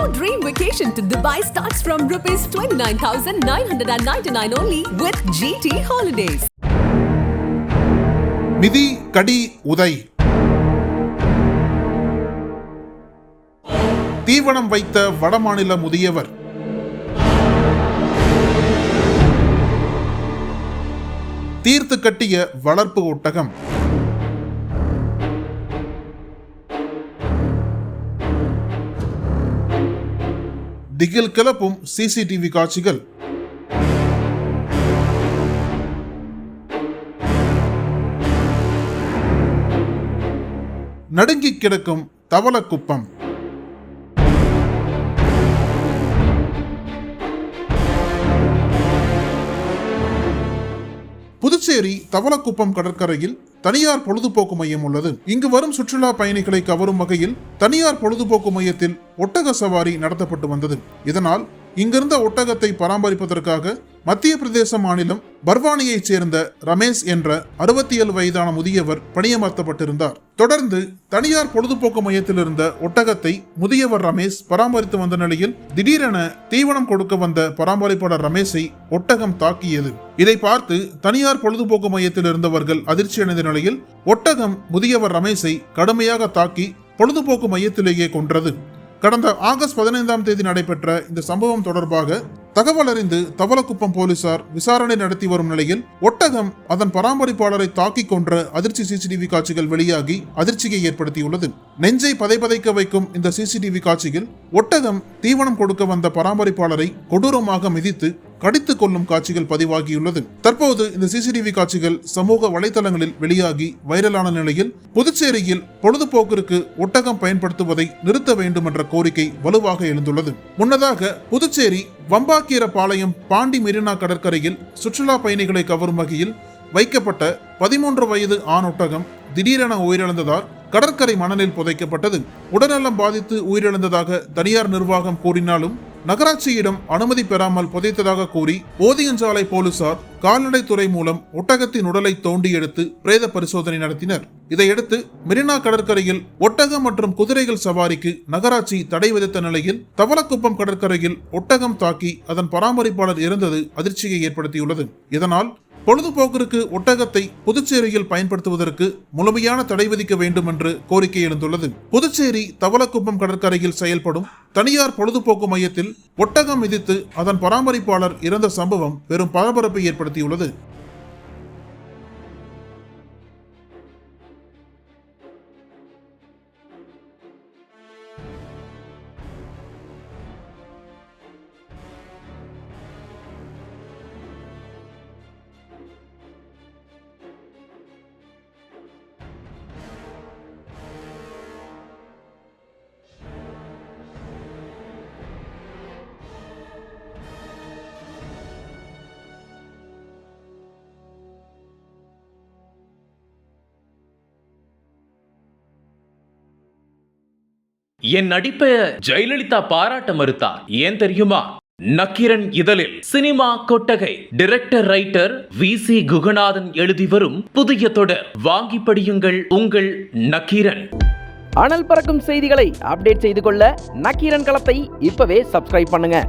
Your dream vacation to Dubai starts from rupees 29,999 only with GT Holidays. மிதி கடி உதை. தீவனம் வைத்த வடமாநில முதியவர். தீர்த்து கட்டிய வளர்ப்பு ஒட்டகம். திகில் கிளப்பும் சிசிடிவி காட்சிகள். நடுங்கி கிடக்கும் தவளக்குப்பம். புதுச்சேரி தவளக்குப்பம் கடற்கரையில் தனியார் பொழுதுபோக்கு மையம் உள்ளது. இங்கு வரும் சுற்றுலா பயணிகளை கவரும் வகையில் தனியார் பொழுதுபோக்கு மையத்தில் ஒட்டக சவாரி நடத்தப்பட்டு வந்தது. இதனால் இங்கிருந்த ஒட்டகத்தை பராமரிப்பதற்காக மத்திய பிரதேச மாநிலம் பர்வானியைச் சேர்ந்த ரமேஷ் என்ற 67 வயதான முதியவர் பணியமர்த்தப்பட்டிருந்தார். தொடர்ந்து தனியார் பொழுதுபோக்கு மையத்தில் இருந்த ஒட்டகத்தை முதியவர் ரமேஷ் பராமரித்து வந்த நிலையில் திடீரென தீவனம் கொடுக்க வந்த பராமரிப்பாளர் ரமேஷை ஒட்டகம் தாக்கியது. இதை பார்த்து தனியார் பொழுதுபோக்கு மையத்தில் இருந்தவர்கள் அதிர்ச்சியடைந்த நிலையில் ஒட்டகம் முதியவர் ரமேஷை கடுமையாக தாக்கி பொழுதுபோக்கு மையத்திலேயே கொன்றது. கடந்த ஆகஸ்ட் 15ஆம் தேதி நடைபெற்ற இந்த சம்பவம் தொடர்பாக தகவல் அறிந்து தவளக்குப்பம் போலீசார் விசாரணை நடத்தி வரும் நிலையில் ஒட்டகம் அதன் பராமரிப்பாளரை தாக்கி கொன்ற அதிர்ச்சி சிசிடிவி காட்சிகள் வெளியாகி அதிர்ச்சியை ஏற்படுத்தியுள்ளது. நெஞ்சை பதைபதைக்க வைக்கும் இந்த சிசிடிவி காட்சியில் ஒட்டகம் தீவனம் கொடுக்க வந்த பராமரிப்பாளரை கொடூரமாக மிதித்து கடித்து கொள்ளும் காட்சிகள் பதிவாகியுள்ளது. தற்போது இந்த சிசிடிவி காட்சிகள் சமூக வலைதளங்களில் வெளியாகி வைரலான நிலையில் புதுச்சேரியில் பொழுதுபோக்கிற்கு ஒட்டகம் பயன்படுத்துவதை நிறுத்த வேண்டும் என்ற கோரிக்கை வலுவாக எழுந்துள்ளது. முன்னதாக புதுச்சேரி வம்பாக்கீரபாளையம் பாண்டி மெரினா கடற்கரையில் சுற்றுலா பயணிகளை கவரும் வகையில் வைக்கப்பட்ட 13 வயது ஆண் ஒட்டகம் திடீரென உயிரிழந்ததால் கடற்கரை மணலில் புதைக்கப்பட்டது. உடல்நலம் பாதித்து உயிரிழந்ததாக தனியார் நிர்வாகம் கூறினாலும் நகராட்சியிடம் அனுமதி பெறாமல் புதைத்ததாக கூறி ஓதியஞ்சாலை போலீசார் கால்நடைத்துறை மூலம் ஒட்டகத்தின் உடலை தோண்டி எடுத்து பிரேத பரிசோதனை நடத்தினர். இதையடுத்து மெரினா கடற்கரையில் ஒட்டகம் மற்றும் குதிரைகள் சவாரிக்கு நகராட்சி தடை விதித்த நிலையில் தவளக்குப்பம் கடற்கரையில் ஒட்டகம் தாக்கி அதன் பராமரிப்பாளர் இறந்தது அதிர்ச்சியை ஏற்படுத்தியுள்ளது. இதனால் பொழுதுபோக்கிற்கு ஒட்டகத்தை புதுச்சேரியில் பயன்படுத்துவதற்கு முழுமையான தடை விதிக்க வேண்டும் என்று கோரிக்கை எழுந்துள்ளது. புதுச்சேரி தவளக்குப்பம் கடற்கரையில் செயல்படும் தனியார் பொழுதுபோக்கு மையத்தில் ஒட்டகம் மிதித்து அதன் பராமரிப்பாளர் இறந்த சம்பவம் பெரும் பரபரப்பை ஏற்படுத்தியுள்ளது. என் நடிப்பை ஜெயலலிதா பாராட்ட மறுத்தார். ஏன் தெரியுமா? நக்கீரன் இதழில் சினிமா கொட்டகை டைரக்டர் ரைட்டர் VC குகநாதன் எழுதி வரும் புதிய தொடர் வாங்கி படியுங்கள் உங்கள் நக்கீரன். அனல் பறக்கும் செய்திகளை அப்டேட் செய்து கொள்ள நக்கீரன் களத்தை இப்பவே சப்ஸ்கிரைப் பண்ணுங்க.